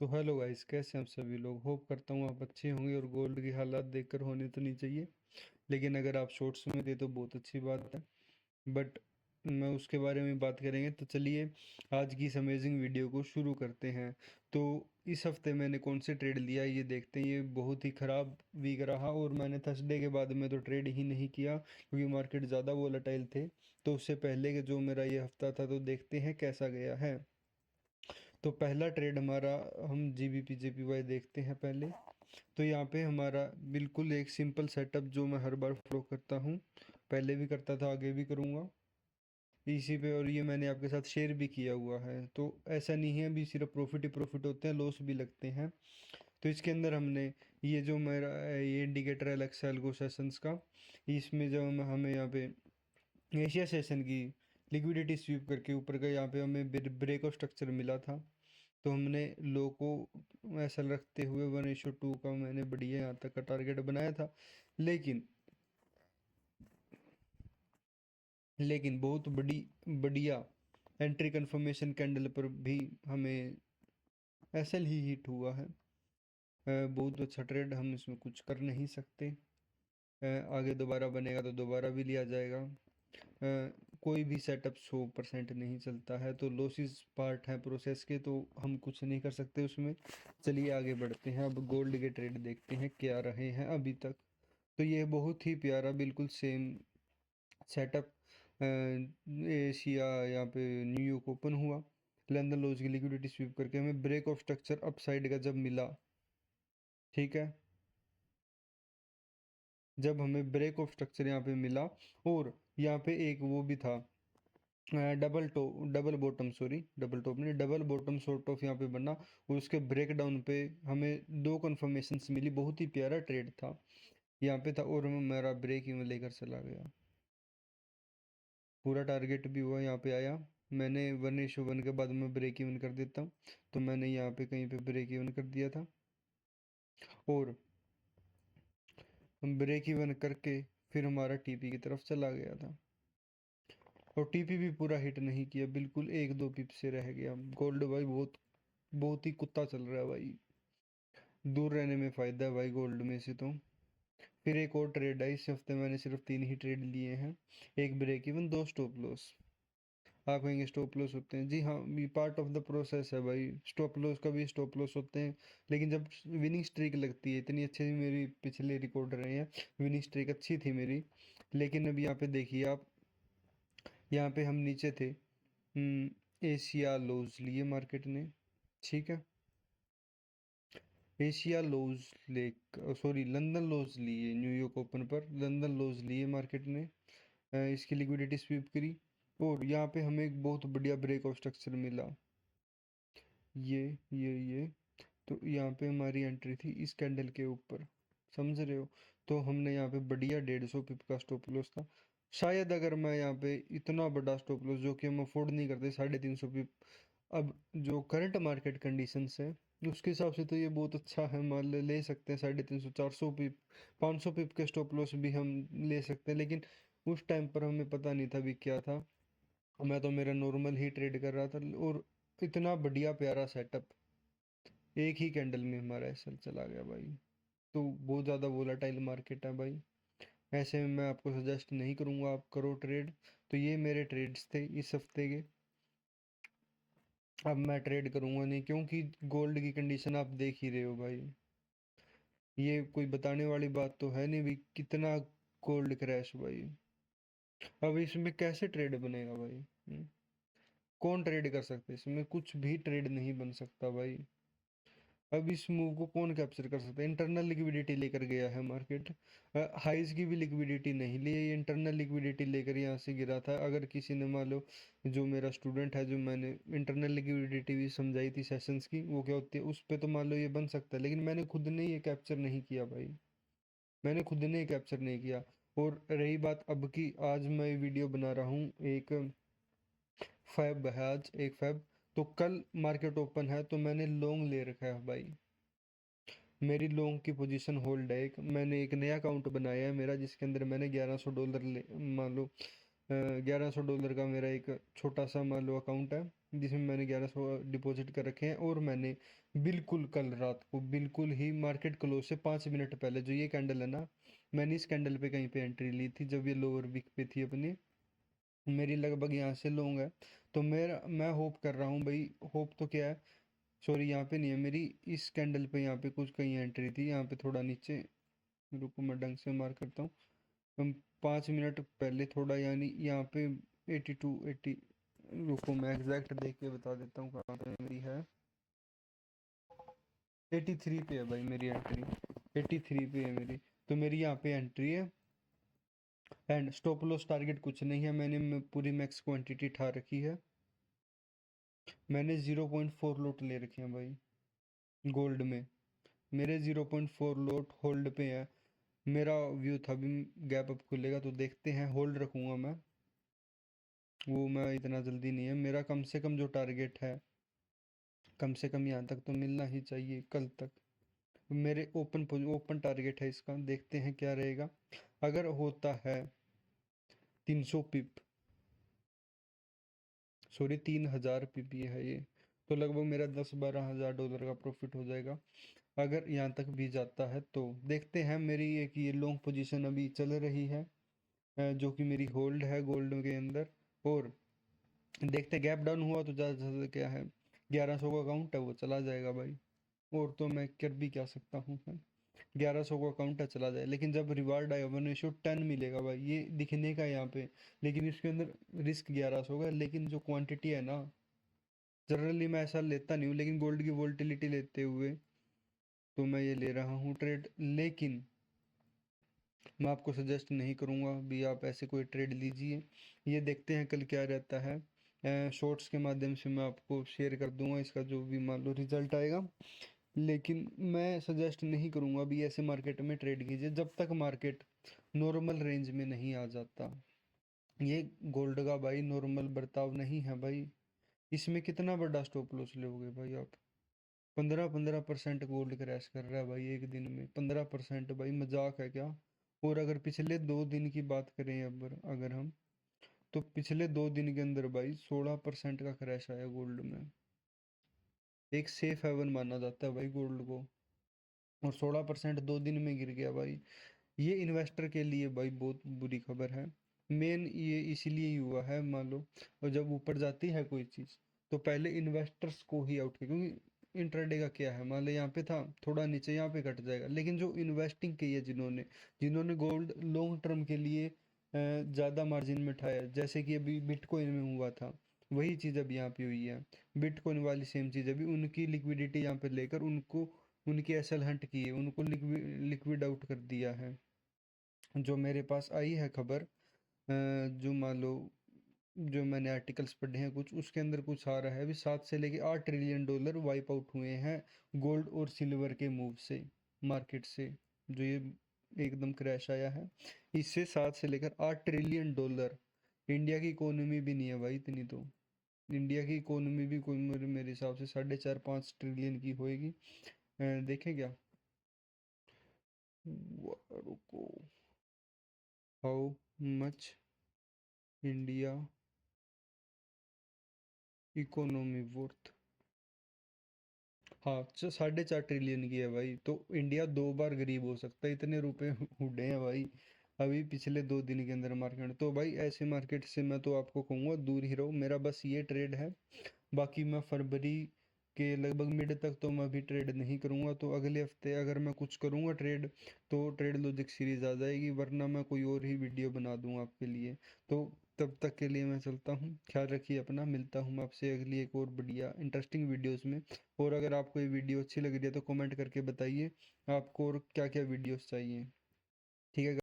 तो hello guys, कैसे हैं आप सभी लोग। होप करता हूँ आप अच्छे होंगे और गोल्ड की हालात देखकर होने तो नहीं चाहिए, लेकिन अगर आप शॉर्ट्स में दे तो बहुत अच्छी बात है। बट मैं उसके बारे में बात करेंगे, तो चलिए आज की इस अमेजिंग वीडियो को शुरू करते हैं। तो इस हफ्ते मैंने कौन से ट्रेड लिया ये देखते हैं। ये बहुत ही ख़राब वीक रहा और मैंने थर्सडे के बाद में तो ट्रेड ही नहीं किया क्योंकि मार्केट ज़्यादा वोलेटाइल थे। तो उससे पहले के जो मेरा ये हफ्ता था, तो देखते हैं कैसा गया है। तो पहला ट्रेड हमारा, हम GBP JPY देखते हैं पहले। तो यहाँ पे हमारा बिल्कुल एक सिंपल सेटअप जो मैं हर बार फॉलो करता हूँ, पहले भी करता था, आगे भी करूँगा इसी पे। और ये मैंने आपके साथ शेयर भी किया हुआ है। तो ऐसा नहीं है अभी सिर्फ प्रॉफिट ही प्रॉफिट होते हैं, लॉस भी लगते हैं। तो इसके अंदर हमने ये जो मेरा ये इंडिकेटर है एलेक्सा एल्गो सेशंस का, इसमें जब हमें यहाँ पे एशिया सेशन की लिक्विडिटी स्वीप करके ऊपर का यहाँ पे हमें ब्रेक ऑफ स्ट्रक्चर मिला था। तो हमने लो को ऐसा रखते हुए 1:2 का मैंने बढ़िया यहाँ तक का टारगेट बनाया था। लेकिन लेकिन बहुत बढ़िया एंट्री कंफर्मेशन कैंडल पर भी हमें एसएल ही हिट हुआ है। बहुत अच्छा ट्रेड, हम इसमें कुछ कर नहीं सकते। आगे दोबारा बनेगा तो दोबारा भी लिया जाएगा। कोई भी सेटअप 100% नहीं चलता है, तो लॉसेस पार्ट है प्रोसेस के, तो हम कुछ नहीं कर सकते उसमें। चलिए आगे बढ़ते हैं, अब गोल्ड के ट्रेड देखते हैं क्या रहे हैं अभी तक। तो ये बहुत ही प्यारा बिल्कुल सेम सेटअप एशिया यहाँ पे न्यूयॉर्क ओपन हुआ, लंदन लॉज की लिक्विडिटी स्वीप करके हमें ब्रेक ऑफ स्ट्रक्चर अपसाइड का जब मिला, ठीक है, जब हमें ब्रेक ऑफ स्ट्रक्चर यहाँ पे मिला और यहाँ पे एक वो भी था double bottom, sorry double top नहीं, डबल बॉटम सॉर्ट ऑफ यहाँ पे बना और उसके ब्रेक डाउन पे हमें दो कन्फर्मेशंस मिली। बहुत ही प्यारा ट्रेड था यहाँ पे था और मेरा ब्रेक इवन लेकर चला गया। पूरा टारगेट भी हुआ, यहाँ पे आया। मैंने 1:1 के बाद में ब्रेक इवन कर देता हूँ, तो मैंने यहाँ पे कहीं पे ब्रेक इवन कर दिया था और ब्रेक इवन करके फिर हमारा टीपी की तरफ चला गया था। और टीपी भी पूरा हिट नहीं किया, बिल्कुल 1-2 पिप से रह गया। गोल्ड भाई बहुत बहुत ही कुत्ता चल रहा है भाई। दूर रहने में फ़ायदा है भाई गोल्ड में से तो। फिर एक और ट्रेड है, इस हफ्ते मैंने सिर्फ 3 ही ट्रेड लिए हैं। एक ब्रेक इवन, 2 स्टॉप लॉस। आप कहेंगे स्टॉप लॉस होते हैं, जी हाँ, ये पार्ट ऑफ द प्रोसेस है भाई। स्टॉप लॉस का भी स्टॉप लॉस होते हैं, लेकिन जब विनिंग स्ट्रीक लगती है, इतनी अच्छी मेरी पिछले रिकॉर्ड रहे हैं, विनिंग स्ट्रीक अच्छी थी मेरी। लेकिन अब यहाँ पे देखिए आप, यहाँ पे हम नीचे थे। एशिया लोज लिए मार्केट ने, ठीक है, एशिया लोज लेक सॉरी लंदन लोज लिए, न्यूयॉर्क ओपन पर लंदन लोज लिए मार्केट ने। इसकी लिक्विडिटी स्वीप करी और यहाँ पे हमें एक बहुत बढ़िया ब्रेक ऑफ स्ट्रक्चर मिला। ये तो यहाँ पे हमारी एंट्री थी इस कैंडल के ऊपर, समझ रहे हो। तो हमने यहाँ पे बढ़िया 150 पिप का स्टॉप लॉस था। शायद अगर मैं यहाँ पे इतना बड़ा स्टॉप लॉस जो कि हम अफोर्ड नहीं करते, 350 पिप, अब जो करंट मार्केट कंडीशंस है उसके हिसाब से तो ये बहुत अच्छा है। मान ले सकते हैं 350 400 पिप, 500 पिप के स्टॉप लॉस भी हम ले सकते हैं। लेकिन उस टाइम पर हमें पता नहीं था भी क्या था, मैं तो मेरा नॉर्मल ही ट्रेड कर रहा था। और इतना बढ़िया प्यारा सेटअप, एक ही कैंडल में हमारा एसएल चला गया भाई। तो बहुत ज़्यादा वोलाटाइल मार्केट है भाई, ऐसे में मैं आपको सजेस्ट नहीं करूँगा आप करो ट्रेड। तो ये मेरे ट्रेड्स थे इस हफ्ते के। अब मैं ट्रेड करूँगा नहीं क्योंकि गोल्ड की कंडीशन आप देख ही रहे हो भाई। ये कोई बताने वाली बात तो है नहीं भी कितना गोल्ड क्रैश भाई। अब इसमें कैसे ट्रेड बनेगा भाई? कौन ट्रेड कर सकता है इसमें? कुछ भी ट्रेड नहीं बन सकता भाई। अब इस मूव को कौन कैप्चर कर सकता है? इंटरनल लिक्विडिटी लेकर गया है मार्केट, हाइज की भी लिक्विडिटी नहीं ली, ये इंटरनल लिक्विडिटी लेकर यहाँ से गिरा था। अगर किसी ने मान लो, जो मेरा स्टूडेंट है, जो मैंने इंटरनल लिक्विडिटी भी समझाई थी सेशंस की, वो क्या होती है उस पे, तो मान लो ये बन सकता है, लेकिन मैंने खुद ने ये कैप्चर नहीं किया भाई, मैंने खुद ने कैप्चर नहीं किया। और रही बात अब की, आज मैं वीडियो बना रहा हूँ, एक फैब है आज, एक फैब, तो कल मार्केट ओपन है, तो मैंने लॉन्ग ले रखा है भाई। मेरी लॉन्ग की पोजीशन होल्ड है। एक मैंने एक नया अकाउंट बनाया है मेरा, जिसके अंदर मैंने $1100 ले, मान लो $1100 का मेरा एक छोटा सा मान लो अकाउंट है। जिसमें मैंने 1100 डिपॉजिट कर रखे हैं, और मैंने बिल्कुल कल रात को, बिल्कुल ही मार्केट क्लोज से 5 मिनट पहले, जो ये कैंडल है ना, मैंने इस कैंडल पे कहीं पे एंट्री ली थी जब ये लोअर वीक पे थी अपनी। मेरी लगभग यहाँ से लॉन्ग है, तो मैं होप कर रहा हूँ भाई। होप तो क्या है, सॉरी यहाँ पे नहीं है मेरी, इस कैंडल पे यहाँ पे कुछ कहीं एंट्री थी, यहाँ पे थोड़ा नीचे, रुको मैं ढंग से मार्क करता हूँ। हम 5 मिनट पहले थोड़ा, यानी यहाँ पे 82 80, रुको मैं एग्जैक्ट देख के बता देता हूँ कहाँ पे मेरी है। 83 पे है भाई मेरी एंट्री, 83 पे है मेरी। तो मेरी यहाँ पे एंट्री है, एंड स्टॉप लॉस टारगेट कुछ नहीं है, मैंने पूरी मैक्स क्वांटिटी ठा रखी है। मैंने 0.4 लोट ले रखे हैं भाई गोल्ड में, मेरे 0.4 लोट होल्ड पे है। मेरा व्यू था भी गैप अप खुलेगा तो देखते हैं, होल्ड रखूंगा मैं, वो मैं इतना जल्दी नहीं है। मेरा कम से कम जो टारगेट है, कम से कम यहाँ तक तो मिलना ही चाहिए कल तक। मेरे ओपन टारगेट है इसका, देखते हैं क्या रहेगा। अगर होता है 300 पिप, सॉरी 3000 पिप है ये, तो लगभग मेरा 10-12 हज़ार डॉलर का प्रॉफिट हो जाएगा। अगर यहाँ तक भी जाता है तो देखते हैं। मेरी एक ये लॉन्ग पोजीशन अभी चल रही है, जो कि मेरी होल्ड है गोल्ड के अंदर। और देखते, गैप डाउन हुआ तो ज़्यादा से ज़्यादा क्या है, 1100 का अकाउंट है वो चला जाएगा भाई, और तो मैं कर भी क्या सकता हूँ। 1100 का अकाउंट है चला जाए, लेकिन जब रिवार्ड आएगा 1:10 मिलेगा भाई, ये दिखने का यहाँ पे, लेकिन इसके अंदर रिस्क 1100 का। लेकिन जो क्वांटिटी है ना, जनरली मैं ऐसा लेता नहीं हूँ, लेकिन गोल्ड की वोल्टिलिटी लेते हुए तो मैं ये ले रहा हूँ ट्रेड। लेकिन मैं आपको सजेस्ट नहीं करूँगा भी आप ऐसे कोई ट्रेड लीजिए, ये देखते हैं कल क्या रहता है। शॉर्ट्स के माध्यम से मैं आपको शेयर कर दूंगा इसका जो भी मान लो रिजल्ट आएगा, लेकिन मैं सजेस्ट नहीं करूँगा भी ऐसे मार्केट में ट्रेड कीजिए जब तक मार्केट नॉर्मल रेंज में नहीं आ जाता। ये गोल्ड का भाई नॉर्मल बर्ताव नहीं है भाई, इसमें कितना बड़ा स्टॉप लॉस लोगे भाई आप। 15-15% गोल्ड क्रैश कर रहा है भाई एक दिन में, 15% भाई मजाक है क्या। और अगर पिछले 2 दिन की बात करें, अब अगर हम, तो पिछले 2 दिन के अंदर भाई 16% का क्रैश आया गोल्ड में। एक सेफ हेवन माना जाता है भाई गोल्ड को, और 16% 2 दिन में गिर गया भाई। ये इन्वेस्टर के लिए भाई बहुत बुरी खबर है। मेन ये इसीलिए ही हुआ है मान लो, और जब ऊपर जाती है कोई चीज़ तो पहले इन्वेस्टर्स को ही आउट किया, क्योंकि इंट्राडे का क्या है, मान लो यहाँ पे था थोड़ा नीचे, यहाँ पे कट जाएगा। लेकिन जो इन्वेस्टिंग की है, जिन्होंने जिन्होंने गोल्ड लॉन्ग टर्म के लिए ज़्यादा मार्जिन में उठाया, जैसे कि अभी बिटकॉइन में हुआ था, वही चीज़ अब यहाँ पे हुई है। बिटकॉइन वाली सेम चीज़, अभी उनकी लिक्विडिटी यहाँ पे लेकर उनको, उनकी एसएल हंट की है, उनको लिक्विड आउट कर दिया है। जो मेरे पास आई है खबर, जो मान लो, जो मैंने आर्टिकल्स पढ़े हैं कुछ, उसके अंदर कुछ आ रहा है अभी 7 से लेके 8 ट्रिलियन डॉलर वाइप आउट हुए हैं गोल्ड और सिल्वर के मूव से, मार्केट से, जो ये एकदम क्रैश आया है, इससे 7 से लेकर 8 ट्रिलियन डॉलर। इंडिया की इकोनॉमी भी नहीं है भाई इतनी तो, इंडिया की इकोनॉमी भी कोई मेरे हिसाब से 4.5-5 ट्रिलियन की होएगी। देखें क्या, रुको, how much India economy worth, हाँ 4.5 ट्रिलियन की है भाई। तो इंडिया 2 बार गरीब हो सकता है, इतने रुपए उड़े हैं भाई अभी पिछले 2 दिन के अंदर मार्केट में। तो भाई ऐसे मार्केट से मैं तो आपको कहूँगा दूर ही रहो, मेरा बस ये ट्रेड है। बाकी मैं फरवरी के लगभग मिड तक तो मैं अभी ट्रेड नहीं करूँगा, तो अगले हफ्ते अगर मैं कुछ करूँगा ट्रेड, तो ट्रेड लॉजिक सीरीज आ जाएगी, वरना मैं कोई और ही वीडियो बना दूंगा आपके लिए। तो तब तक के लिए मैं चलता हूँ, ख्याल रखिए अपना, मिलता हूँ मैं आपसे अगली एक और बढ़िया इंटरेस्टिंग वीडियोस में। और अगर आपको ये वीडियो अच्छी लग रही है तो कमेंट करके बताइए आपको और क्या क्या वीडियोस चाहिए। ठीक है।